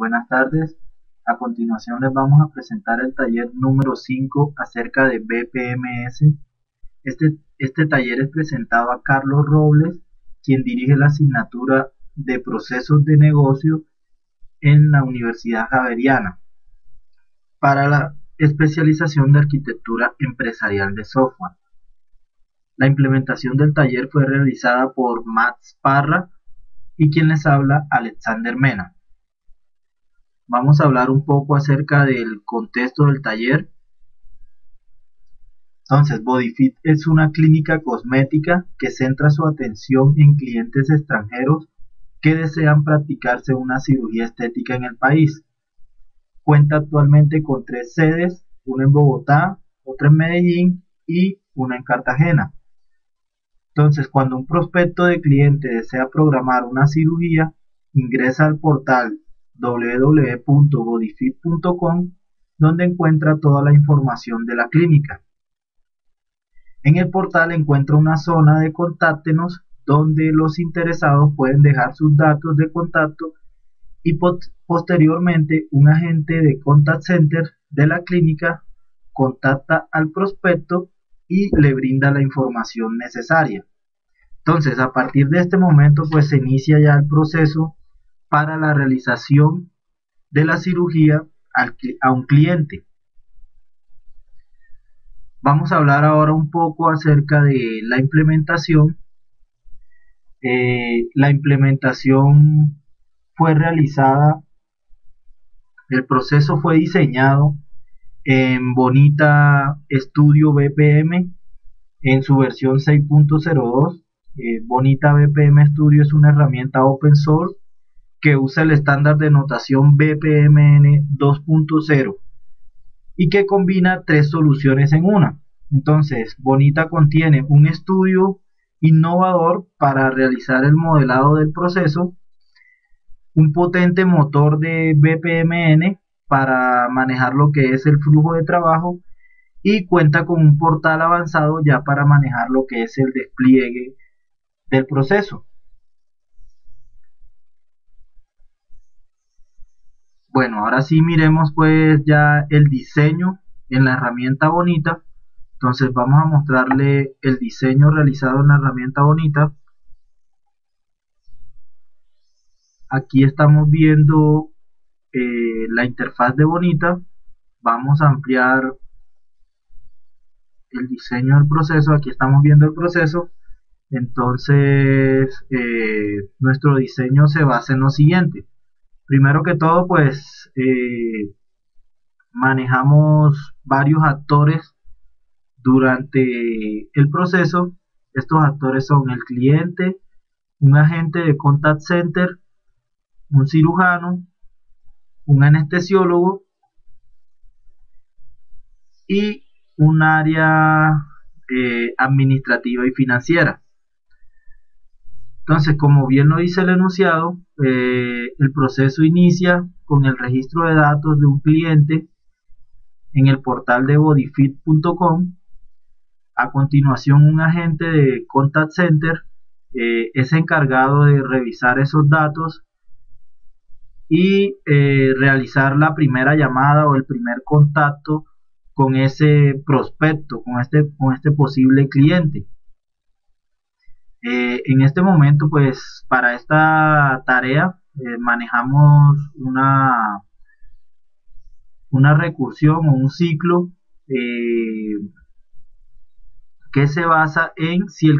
Buenas tardes. A continuación les vamos a presentar el taller número 5 acerca de BPMS. Este taller es presentado a Carlos Robles, quien dirige la asignatura de Procesos de Negocio en la Universidad Javeriana para la especialización de Arquitectura Empresarial de Software. La implementación del taller fue realizada por Max Parra y quien les habla, Alexander Mena. Vamos a hablar un poco acerca del contexto del taller. Entonces, BodyFit es una clínica cosmética que centra su atención en clientes extranjeros que desean practicarse una cirugía estética en el país. Cuenta actualmente con 3 sedes, una en Bogotá, otra en Medellín y una en Cartagena. Entonces, cuando un prospecto de cliente desea programar una cirugía, ingresa al portal www.bodyfit.com, donde encuentra toda la información de la clínica. En el portal encuentra una zona de Contáctenos, donde los interesados pueden dejar sus datos de contacto y posteriormente un agente de Contact Center de la clínica contacta al prospecto y le brinda la información necesaria. Entonces, a partir de este momento, pues se inicia ya el proceso para la realización de la cirugía a un cliente. Vamos a hablar ahora un poco acerca de la implementación. La implementación fue realizada, el proceso fue diseñado en Bonita Studio BPM en su versión 6.02. Bonita BPM Studio es una herramienta open source que usa el estándar de notación BPMN 2.0 y que combina 3 soluciones en una. Entonces, Bonita contiene un estudio innovador para realizar el modelado del proceso, un potente motor de BPMN para manejar lo que es el flujo de trabajo y cuenta con un portal avanzado ya para manejar lo que es el despliegue del proceso. Bueno, ahora sí miremos pues ya el diseño en la herramienta Bonita. Entonces vamos a mostrarle el diseño realizado en la herramienta Bonita. Aquí estamos viendo la interfaz de Bonita. Vamos a ampliar el diseño del proceso. Aquí estamos viendo el proceso. Entonces nuestro diseño se basa en lo siguiente. Primero que todo, pues manejamos varios actores durante el proceso. Estos actores son el cliente, un agente de contact center, un cirujano, un anestesiólogo y un área administrativa y financiera. Entonces, como bien lo dice el enunciado, el proceso inicia con el registro de datos de un cliente en el portal de bodyfit.com. A continuación, un agente de Contact Center es encargado de revisar esos datos y realizar la primera llamada o el primer contacto con ese prospecto, con este posible cliente. En este momento, pues para esta tarea manejamos una recursión o un ciclo que se basa en si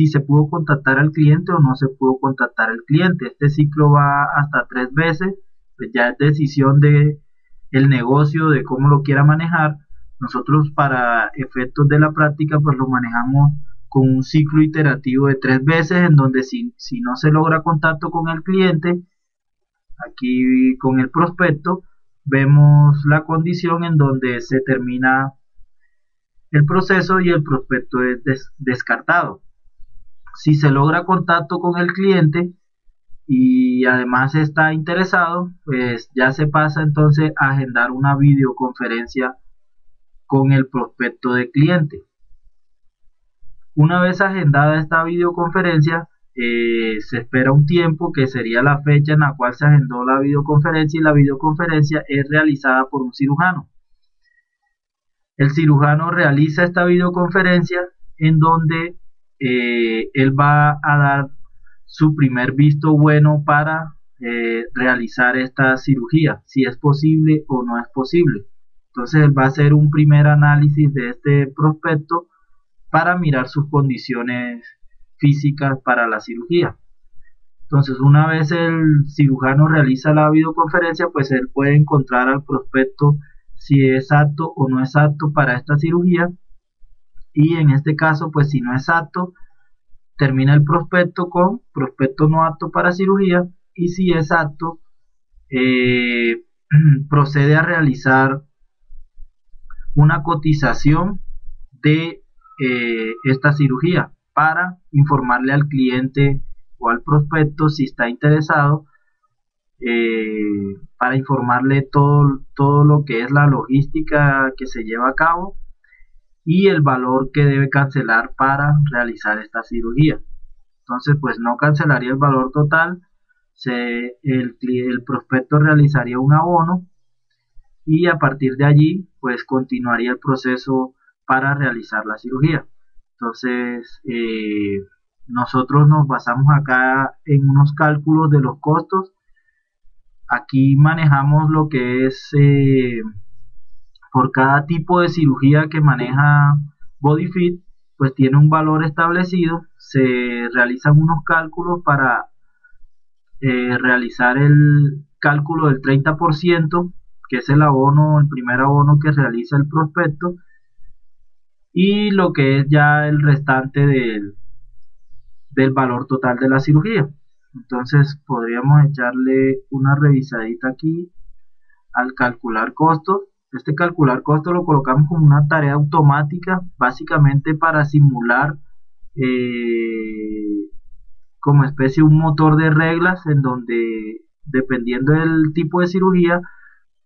se pudo contactar al cliente o no se pudo contactar al cliente. Este ciclo va hasta 3 veces, pues ya es decisión de el negocio de cómo lo quiera manejar. Nosotros para efectos de la práctica pues lo manejamos con un ciclo iterativo de 3 veces, en donde si no se logra contacto con el cliente, aquí con el prospecto, vemos la condición en donde se termina el proceso y el prospecto es descartado. Si se logra contacto con el cliente y además está interesado, pues ya se pasa entonces a agendar una videoconferencia con el prospecto de cliente. Una vez agendada esta videoconferencia, se espera un tiempo que sería la fecha en la cual se agendó la videoconferencia, y la videoconferencia es realizada por un cirujano. El cirujano realiza esta videoconferencia en donde él va a dar su primer visto bueno para realizar esta cirugía, si es posible o no es posible. Entonces él va a hacer un primer análisis de este prospecto para mirar sus condiciones físicas para la cirugía. Entonces, una vez el cirujano realiza la videoconferencia, pues él puede encontrar al prospecto si es apto o no es apto para esta cirugía, y en este caso, pues si no es apto, termina el prospecto con prospecto no apto para cirugía, y si es apto, eh, procede a realizar una cotización de esta cirugía para informarle al cliente o al prospecto si está interesado, para informarle todo lo que es la logística que se lleva a cabo y el valor que debe cancelar para realizar esta cirugía. Entonces, pues no cancelaría el valor total, el prospecto realizaría un abono, y a partir de allí, pues continuaría el proceso para realizar la cirugía. Entonces, nosotros nos basamos acá en unos cálculos de los costos. Aquí manejamos lo que es por cada tipo de cirugía que maneja BodyFit, pues tiene un valor establecido. Se realizan unos cálculos para realizar el cálculo del 30%, que es el abono, el primer abono que realiza el prospecto, y lo que es ya el restante del valor total de la cirugía. Entonces podríamos echarle una revisadita aquí al calcular costos. Este calcular costos lo colocamos como una tarea automática, básicamente para simular como especie un motor de reglas, en donde dependiendo del tipo de cirugía,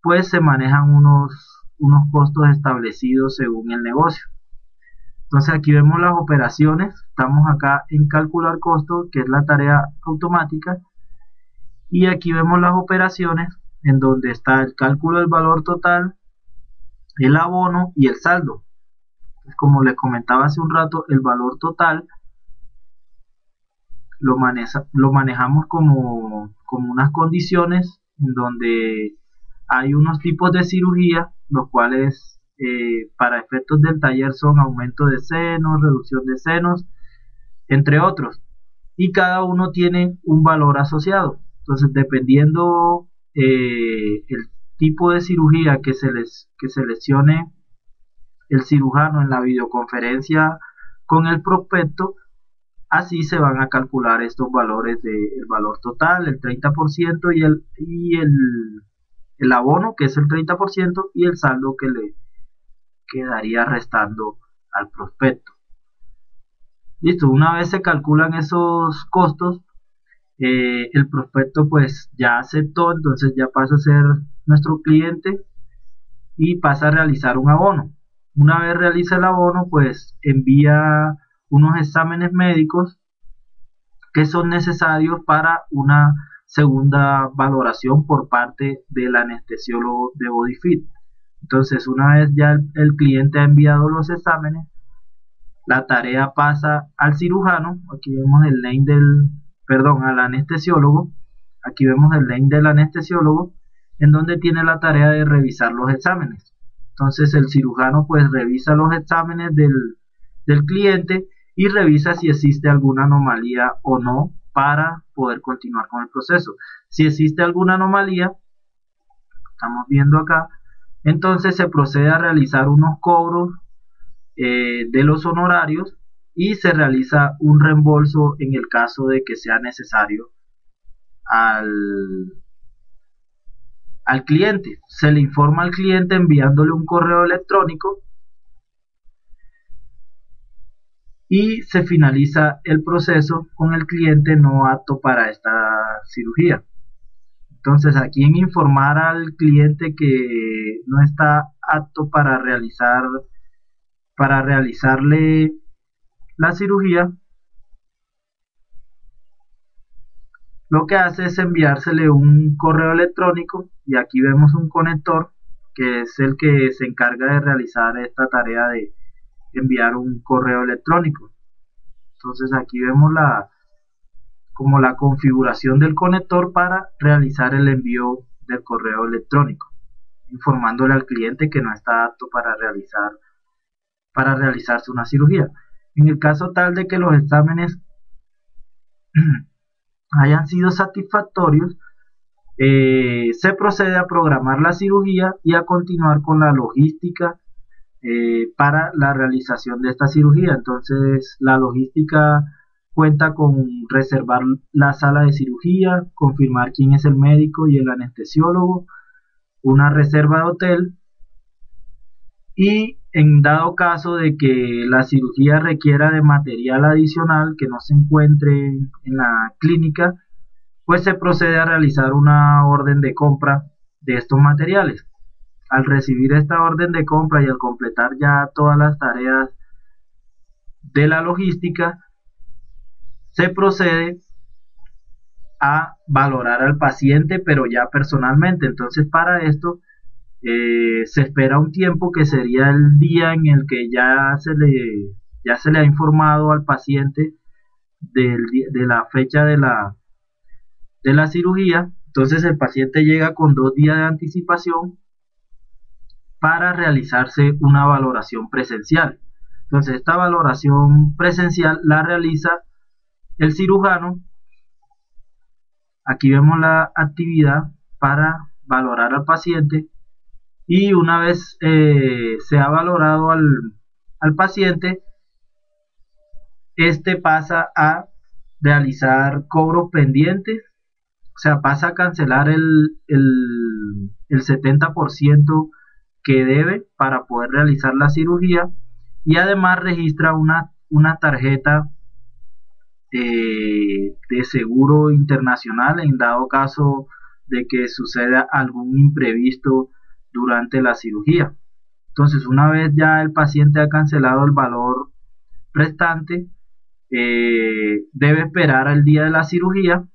pues se manejan unos costos establecidos según el negocio. Entonces aquí vemos las operaciones, estamos acá en calcular costos, que es la tarea automática, y aquí vemos las operaciones en donde está el cálculo del valor total, el abono y el saldo. Como les comentaba hace un rato, el valor total lo manejamos como unas condiciones en donde hay unos tipos de cirugía, los cuales para efectos del taller son aumento de senos, reducción de senos, entre otros, y cada uno tiene un valor asociado. Entonces, dependiendo el tipo de cirugía que seleccione el cirujano en la videoconferencia con el prospecto, así se van a calcular estos valores del valor total, el 30%, el abono, que es el 30%, y el saldo que le quedaría restando al prospecto. Listo, una vez se calculan esos costos, el prospecto pues ya aceptó, entonces ya pasa a ser nuestro cliente y pasa a realizar un abono. Una vez realiza el abono, pues envía unos exámenes médicos que son necesarios para una segunda valoración por parte del anestesiólogo de BodyFit. Entonces, una vez ya el cliente ha enviado los exámenes, la tarea pasa al cirujano. Aquí vemos el name al anestesiólogo. Aquí vemos el name del anestesiólogo, en donde tiene la tarea de revisar los exámenes. Entonces el cirujano pues revisa los exámenes del cliente y revisa si existe alguna anomalía o no para poder continuar con el proceso. Si existe alguna anomalía, estamos viendo acá, entonces se procede a realizar unos cobros de los honorarios, y se realiza un reembolso en el caso de que sea necesario al cliente. Se le informa al cliente enviándole un correo electrónico y se finaliza el proceso con el cliente no apto para esta cirugía. Entonces, aquí en informar al cliente que no está apto para realizarle la cirugía, lo que hace es enviársele un correo electrónico, y aquí vemos un conector que es el que se encarga de realizar esta tarea de enviar un correo electrónico. Entonces aquí vemos como la configuración del conector para realizar el envío del correo electrónico, informándole al cliente que no está apto para realizarse una cirugía. En el caso tal de que los exámenes hayan sido satisfactorios, se procede a programar la cirugía y a continuar con la logística para la realización de esta cirugía. Entonces, la logística cuenta con reservar la sala de cirugía, confirmar quién es el médico y el anestesiólogo, una reserva de hotel, y en dado caso de que la cirugía requiera de material adicional que no se encuentre en la clínica, pues se procede a realizar una orden de compra de estos materiales. Al recibir esta orden de compra y al completar ya todas las tareas de la logística, se procede a valorar al paciente, pero ya personalmente. Entonces, para esto se espera un tiempo que sería el día en el que ya se le ha informado al paciente de la fecha de la cirugía. Entonces el paciente llega con 2 días de anticipación para realizarse una valoración presencial. Entonces esta valoración presencial la realiza el cirujano. Aquí vemos la actividad para valorar al paciente, y una vez se ha valorado al paciente, este pasa a realizar cobros pendientes, o sea, pasa a cancelar el 70% que debe para poder realizar la cirugía, y además registra una tarjeta de seguro internacional en dado caso de que suceda algún imprevisto durante la cirugía. Entonces, una vez ya el paciente ha cancelado el valor restante, debe esperar al día de la cirugía,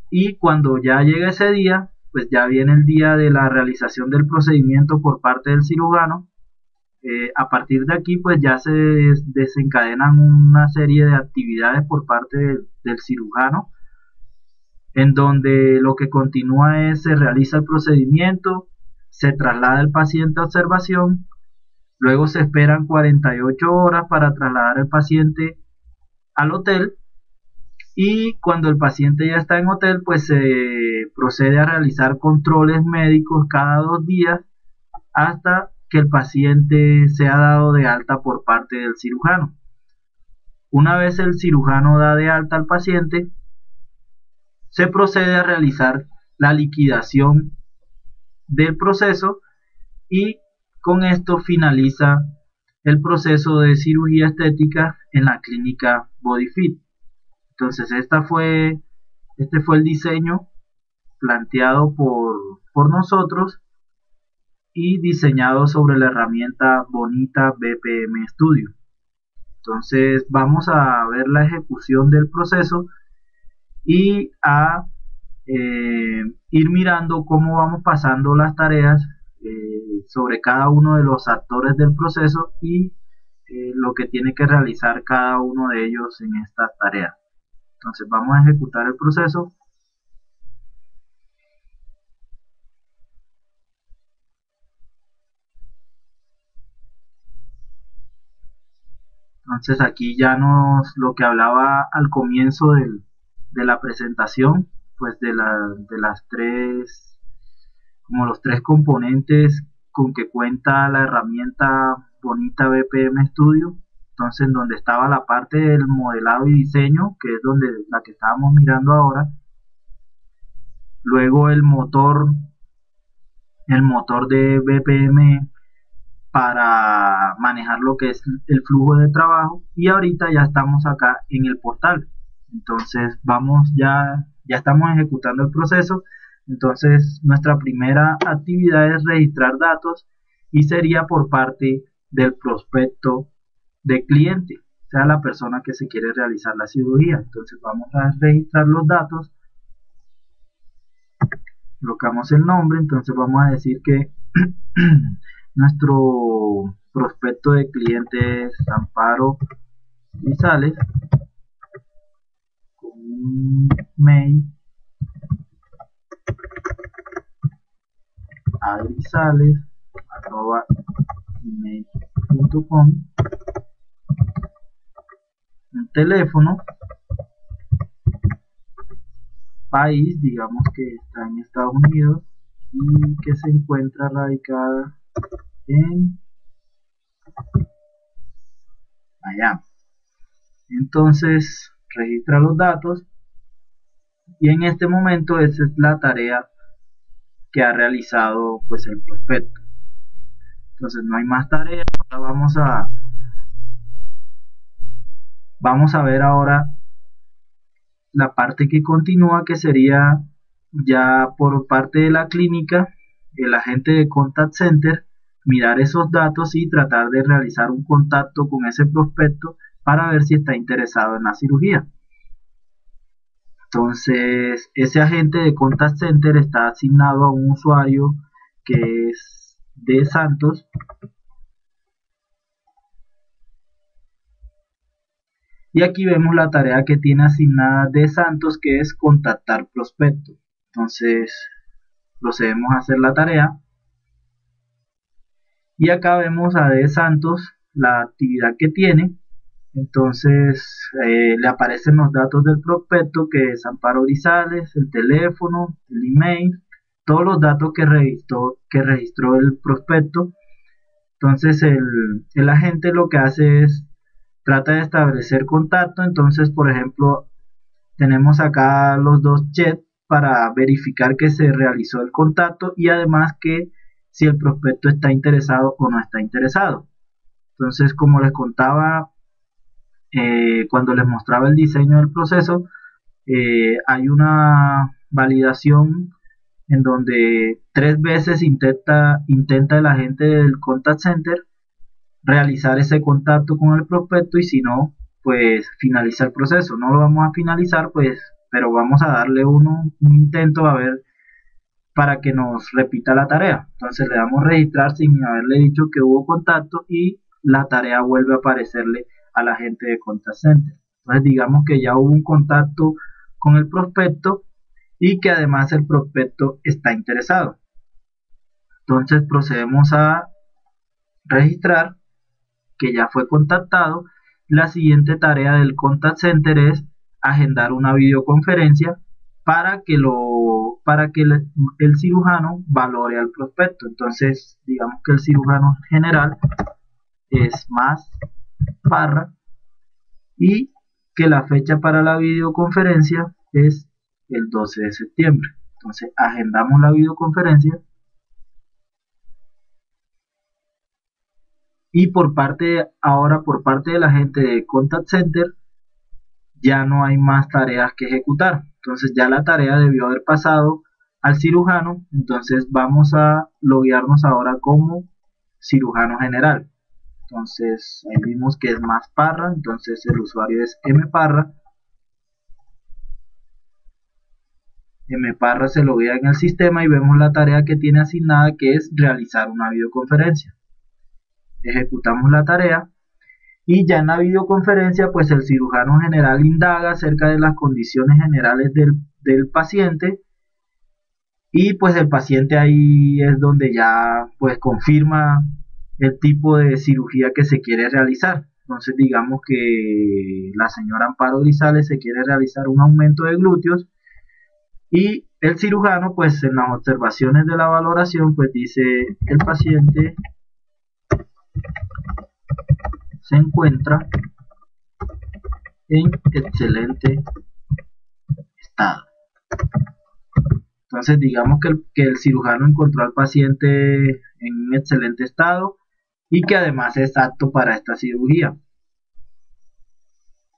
y cuando ya llegue ese día, pues ya viene el día de la realización del procedimiento por parte del cirujano. A partir de aquí, pues ya se desencadenan una serie de actividades por parte del cirujano, en donde lo que continúa es: se realiza el procedimiento, se traslada el paciente a observación, luego se esperan 48 horas para trasladar al paciente al hotel, y cuando el paciente ya está en hotel, pues se procede a realizar controles médicos cada 2 días hasta que el paciente sea dado de alta por parte del cirujano. Una vez el cirujano da de alta al paciente, se procede a realizar la liquidación del proceso, y con esto finaliza el proceso de cirugía estética en la clínica BodyFit. Entonces este fue el diseño planteado por nosotros y diseñado sobre la herramienta Bonita BPM Studio. Entonces vamos a ver la ejecución del proceso y a ir mirando cómo vamos pasando las tareas sobre cada uno de los actores del proceso, y lo que tiene que realizar cada uno de ellos en estas tareas. Entonces vamos a ejecutar el proceso. Entonces aquí ya lo que hablaba al comienzo de la presentación, pues de las tres, como los tres componentes con que cuenta la herramienta Bonita BPM Studio. Entonces, en donde estaba la parte del modelado y diseño, que es donde la que estábamos mirando ahora. Luego el motor de BPM para manejar lo que es el flujo de trabajo, y ahorita ya estamos acá en el portal. Entonces ya estamos ejecutando el proceso. Entonces nuestra primera actividad es registrar datos, y sería por parte del prospecto de cliente. sea la persona que se quiere realizar la cirugía. Entonces vamos a registrar los datos, colocamos el nombre, entonces vamos a decir que nuestro prospecto de cliente es Amparo Grisales, con un mail a grisales@gmail.com, un teléfono, país, digamos que está en Estados Unidos y que se encuentra radicada en Miami. Entonces registra los datos y en este momento esa es la tarea que ha realizado pues el prospecto. Entonces no hay más tareas. Ahora vamos a ver ahora la parte que continúa, que sería ya por parte de la clínica, el agente de contact center, mirar esos datos y tratar de realizar un contacto con ese prospecto para ver si está interesado en la cirugía. Entonces ese agente de contact center está asignado a un usuario que es de Santos, y aquí vemos la tarea que tiene asignada de Santos, que es contactar prospectos. Entonces procedemos a hacer la tarea y acá vemos a de Santos la actividad que tiene. Entonces le aparecen los datos del prospecto, que es Amparo Grisales, el teléfono, el email, todos los datos que registró el prospecto. Entonces el agente lo que hace es trata de establecer contacto. Entonces, por ejemplo, tenemos acá los dos chats para verificar que se realizó el contacto y además que si el prospecto está interesado o no está interesado. Entonces, como les contaba cuando les mostraba el diseño del proceso, hay una validación en donde 3 veces intenta el agente del contact center realizar ese contacto con el prospecto, y si no, pues finaliza el proceso. No lo vamos a finalizar, pues, pero vamos a darle un intento a ver para que nos repita la tarea. Entonces le damos registrar sin haberle dicho que hubo contacto y la tarea vuelve a aparecerle al agente de contact center. Entonces digamos que ya hubo un contacto con el prospecto y que además el prospecto está interesado. Entonces procedemos a registrar que ya fue contactado. La siguiente tarea del contact center es agendar una videoconferencia para que el cirujano valore al prospecto. Entonces digamos que el cirujano general es más Parra y que la fecha para la videoconferencia es el 12 de septiembre. Entonces agendamos la videoconferencia y por parte de la gente de contact center ya no hay más tareas que ejecutar. Entonces ya la tarea debió haber pasado al cirujano. Entonces vamos a loguearnos ahora como cirujano general. Entonces ahí vimos que es más Parra, entonces el usuario es mparra. Mparra se loguea en el sistema y vemos la tarea que tiene asignada, que es realizar una videoconferencia. Ejecutamos la tarea y ya en la videoconferencia pues el cirujano general indaga acerca de las condiciones generales del paciente, y pues el paciente ahí es donde ya pues confirma el tipo de cirugía que se quiere realizar. Entonces digamos que la señora Amparo Grisales se quiere realizar un aumento de glúteos y el cirujano pues en las observaciones de la valoración pues dice: el paciente se encuentra en excelente estado. Entonces digamos que el cirujano encontró al paciente en un excelente estado y que además es apto para esta cirugía.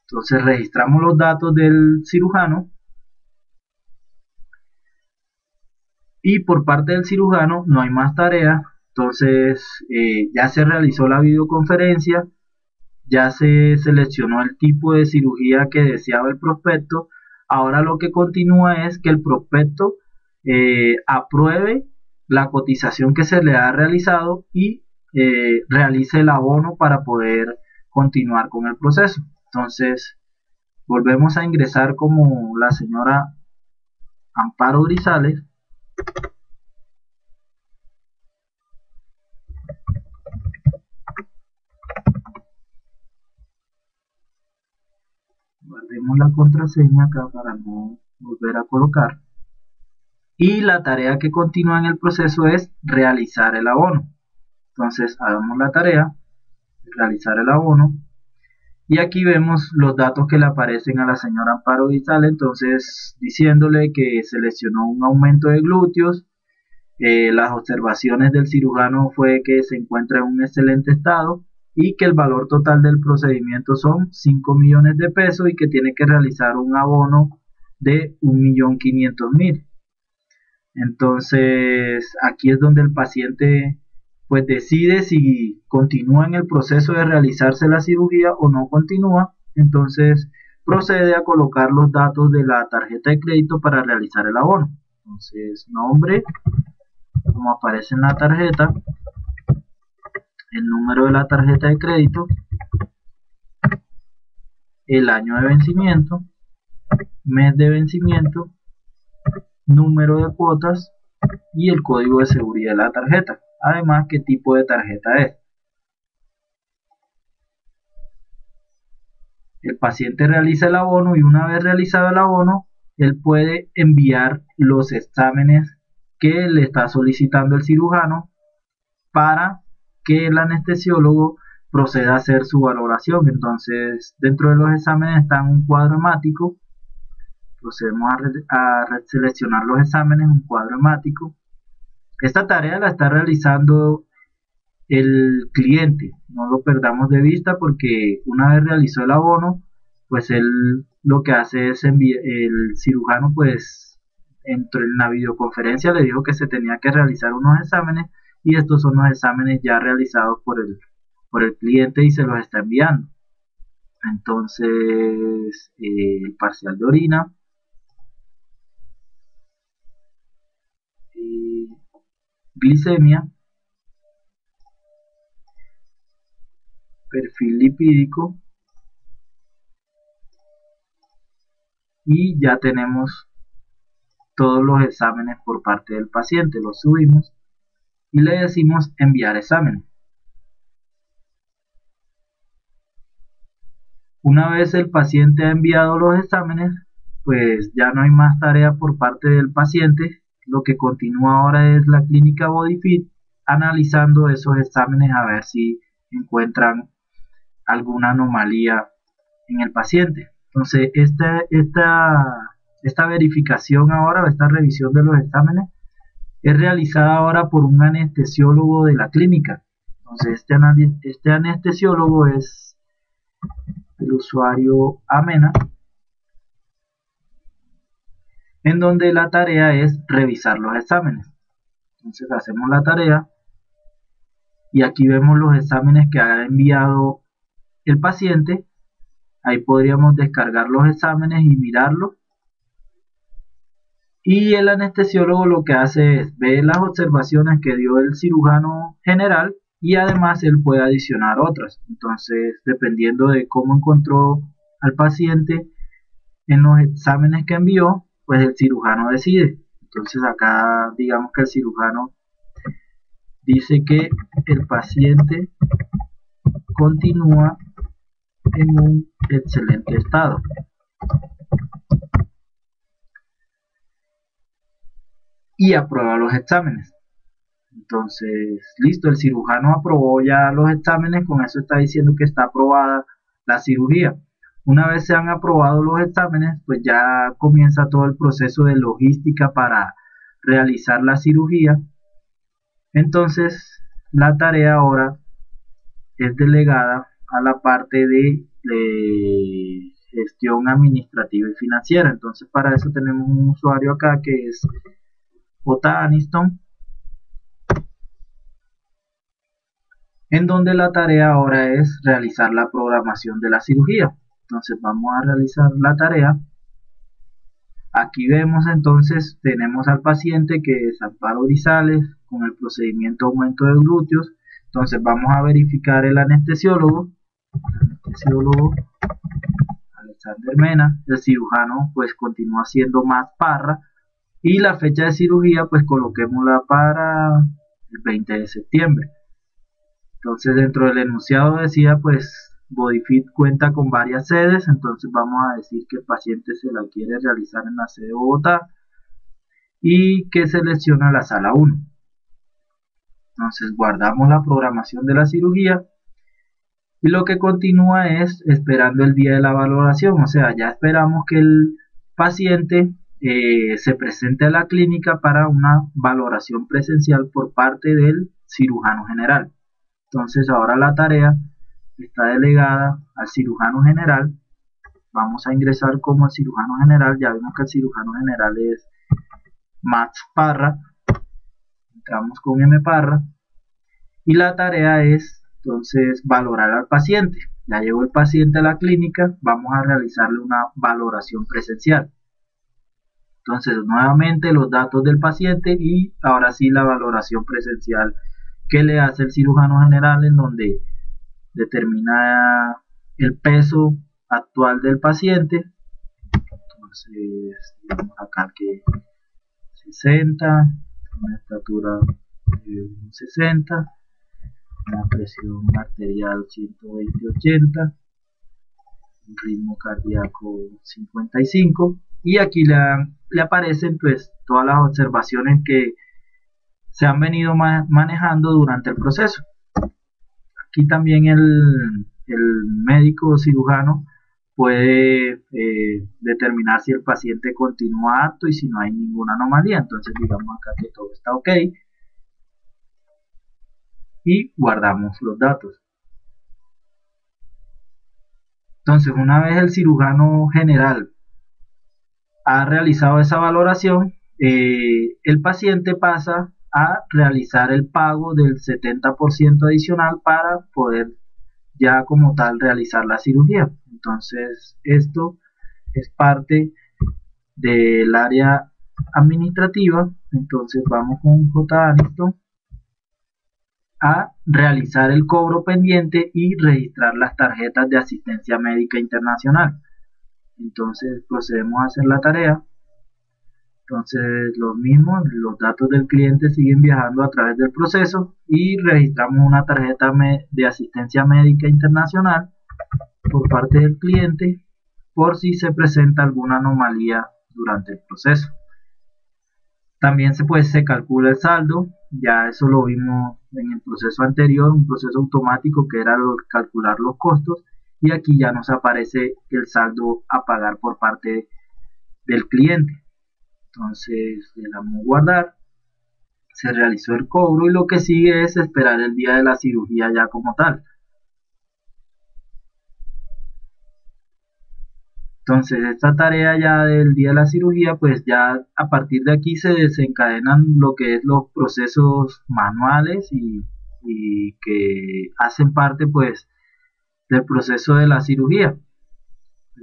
Entonces registramos los datos del cirujano y por parte del cirujano no hay más tarea. Entonces ya se realizó la videoconferencia, ya se seleccionó el tipo de cirugía que deseaba el prospecto. Ahora lo que continúa es que el prospecto apruebe la cotización que se le ha realizado y realice el abono para poder continuar con el proceso. Entonces, volvemos a ingresar como la señora Amparo Grisales. Guardemos la contraseña acá para no volver a colocar. Y la tarea que continúa en el proceso es realizar el abono. Entonces, hagamos la tarea, realizar el abono. Y aquí vemos los datos que le aparecen a la señora Amparo Grisales, entonces diciéndole que seleccionó un aumento de glúteos. Las observaciones del cirujano fue que se encuentra en un excelente estado y que el valor total del procedimiento son 5 millones de pesos y que tiene que realizar un abono de 1.500.000. Entonces aquí es donde el paciente pues decide si continúa en el proceso de realizarse la cirugía o no continúa. Entonces procede a colocar los datos de la tarjeta de crédito para realizar el abono. Entonces nombre, como aparece en la tarjeta, el número de la tarjeta de crédito, el año de vencimiento, mes de vencimiento, número de cuotas y el código de seguridad de la tarjeta. Además, qué tipo de tarjeta es. El paciente realiza el abono y una vez realizado el abono, él puede enviar los exámenes que le está solicitando el cirujano para que el anestesiólogo proceda a hacer su valoración. Entonces, dentro de los exámenes está un cuadro hemático. Procedemos a seleccionar los exámenes, un cuadro hemático. Esta tarea la está realizando el cliente, no lo perdamos de vista porque una vez realizó el abono, pues él lo que hace es el cirujano pues en la videoconferencia le dijo que se tenía que realizar unos exámenes y estos son los exámenes ya realizados por el cliente y se los está enviando. Entonces, el parcial de orina, glicemia, perfil lipídico y ya tenemos todos los exámenes por parte del paciente. Los subimos y le decimos enviar exámenes. Una vez el paciente ha enviado los exámenes, pues ya no hay más tarea por parte del paciente. Lo que continúa ahora es la clínica BodyFit analizando esos exámenes a ver si encuentran alguna anomalía en el paciente. Entonces, esta verificación ahora, esta revisión de los exámenes, es realizada ahora por un anestesiólogo de la clínica. Entonces, este anestesiólogo es el usuario Amena, en donde la tarea es revisar los exámenes. Entonces, hacemos la tarea y aquí vemos los exámenes que ha enviado el paciente. Ahí podríamos descargar los exámenes y mirarlos. Y el anestesiólogo lo que hace es ver las observaciones que dio el cirujano general y además él puede adicionar otras. Entonces, dependiendo de cómo encontró al paciente en los exámenes que envió, pues el cirujano decide. Entonces acá digamos que el cirujano dice que el paciente continúa en un excelente estado. Y aprueba los exámenes. Entonces, listo, el cirujano aprobó ya los exámenes, con eso está diciendo que está aprobada la cirugía. Una vez se han aprobado los exámenes, pues ya comienza todo el proceso de logística para realizar la cirugía. Entonces, la tarea ahora es delegada a la parte de gestión administrativa y financiera. Entonces, para eso tenemos un usuario acá que es J. Aniston, en donde la tarea ahora es realizar la programación de la cirugía. Entonces vamos a realizar la tarea. Aquí vemos entonces, tenemos al paciente que es Amparo Grisales con el procedimiento aumento de glúteos. Entonces vamos a verificar el anestesiólogo Alexander Mena. El cirujano pues continúa siendo Max Parra, y la fecha de cirugía pues coloquémosla para el 20 de septiembre. Entonces dentro del enunciado decía pues Bodyfit cuenta con varias sedes, entonces vamos a decir que el paciente se la quiere realizar en la sede de Bogotá y que selecciona la sala 1. Entonces guardamos la programación de la cirugía y lo que continúa es esperando el día de la valoración. O sea, ya esperamos que el paciente se presente a la clínica para una valoración presencial por parte del cirujano general. Entonces ahora la tarea está delegada al cirujano general. Vamos a ingresar como el cirujano general. Ya vemos que el cirujano general es Max Parra. Entramos con M Parra y la tarea es entonces valorar al paciente. Ya llegó el paciente a la clínica, vamos a realizarle una valoración presencial. Entonces nuevamente los datos del paciente y ahora sí la valoración presencial que le hace el cirujano general, en donde determina el peso actual del paciente. Entonces digamos acá que 60, una estatura de 1,60, una presión arterial 120/80, un ritmo cardíaco 55, y aquí le aparecen pues todas las observaciones que se han venido manejando durante el proceso. Aquí también el médico cirujano puede determinar si el paciente continúa apto y si no hay ninguna anomalía. Entonces digamos acá que todo está ok y guardamos los datos. Entonces una vez el cirujano general ha realizado esa valoración, el paciente pasa a realizar el pago del 70% adicional para poder ya como tal realizar la cirugía. Entonces esto es parte del área administrativa. Entonces vamos con J. Aniston a realizar el cobro pendiente y registrar las tarjetas de asistencia médica internacional. Entonces procedemos a hacer la tarea. Entonces los mismos, los datos del cliente siguen viajando a través del proceso y registramos una tarjeta de asistencia médica internacional por parte del cliente por si se presenta alguna anomalía durante el proceso. También se calcula el saldo, ya eso lo vimos en el proceso anterior, un proceso automático que era calcular los costos, y aquí ya nos aparece el saldo a pagar por parte del cliente. Entonces le damos guardar, se realizó el cobro y lo que sigue es esperar el día de la cirugía ya como tal. Entonces esta tarea ya del día de la cirugía, pues ya a partir de aquí se desencadenan lo que es los procesos manuales y que hacen parte pues del proceso de la cirugía.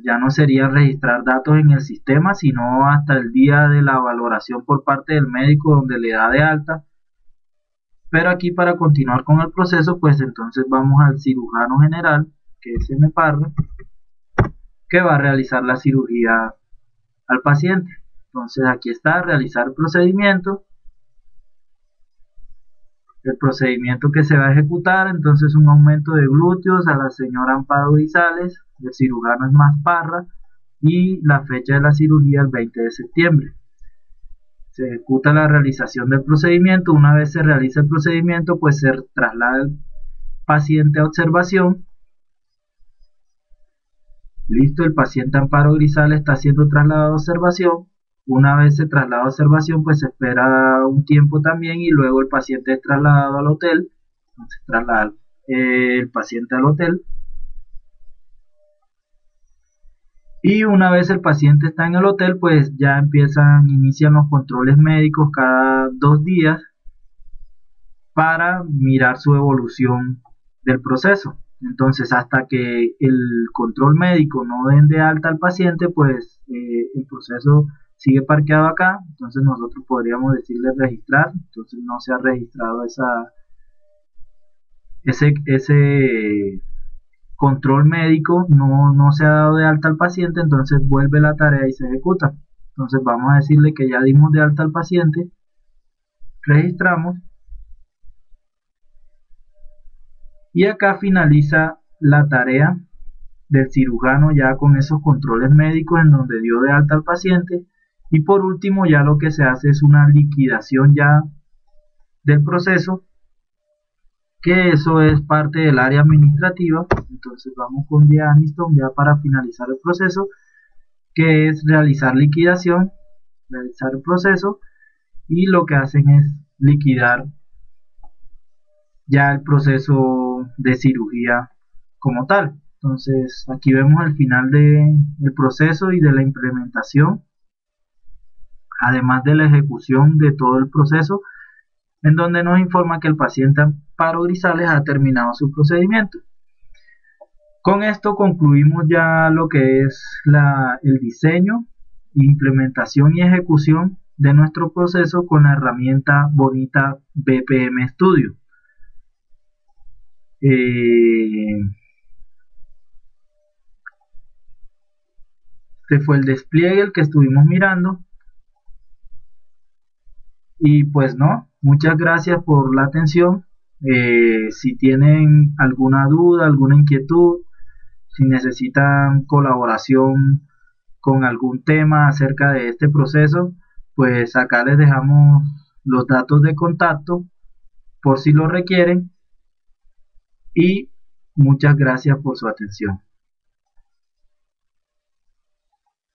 Ya no sería registrar datos en el sistema, sino hasta el día de la valoración por parte del médico donde le da de alta. Pero aquí para continuar con el proceso, pues entonces vamos al cirujano general, que es M. Parra, que va a realizar la cirugía al paciente. Entonces aquí está, realizar el procedimiento que se va a ejecutar. Entonces un aumento de glúteos a la señora Amparo Grisales, el cirujano es Max Parra y la fecha de la cirugía el 20 de septiembre. Se ejecuta la realización del procedimiento. Una vez se realiza el procedimiento, pues se traslada el paciente a observación. Listo, el paciente Amparo Grisales está siendo trasladado a observación. Una vez se traslada a observación, pues se espera un tiempo también y luego el paciente es trasladado al hotel. Entonces traslada el paciente al hotel. Y una vez el paciente está en el hotel, pues ya inician los controles médicos cada 2 días para mirar su evolución del proceso. Entonces, hasta que el control médico no den de alta al paciente, pues el proceso sigue parqueado acá. Entonces nosotros podríamos decirle registrar. Entonces no se ha registrado ese control médico, no se ha dado de alta al paciente, entonces vuelve la tarea y se ejecuta. Entonces vamos a decirle que ya dimos de alta al paciente, registramos y acá finaliza la tarea del cirujano ya con esos controles médicos en donde dio de alta al paciente. Y por último ya lo que se hace es una liquidación ya del proceso, que eso es parte del área administrativa. Entonces vamos con The Aniston ya para finalizar el proceso, que es realizar liquidación, realizar el proceso, y lo que hacen es liquidar ya el proceso de cirugía como tal. Entonces aquí vemos el final del proceso y de la implementación, además de la ejecución de todo el proceso, en donde nos informa que el paciente Amparo Grisales ha terminado su procedimiento. Con esto concluimos ya lo que es el diseño, implementación y ejecución de nuestro proceso con la herramienta Bonita BPM Studio. Este fue el despliegue el que estuvimos mirando. Y pues no, muchas gracias por la atención. Si tienen alguna duda, alguna inquietud, si necesitan colaboración con algún tema acerca de este proceso, pues acá les dejamos los datos de contacto por si lo requieren. Y muchas gracias por su atención.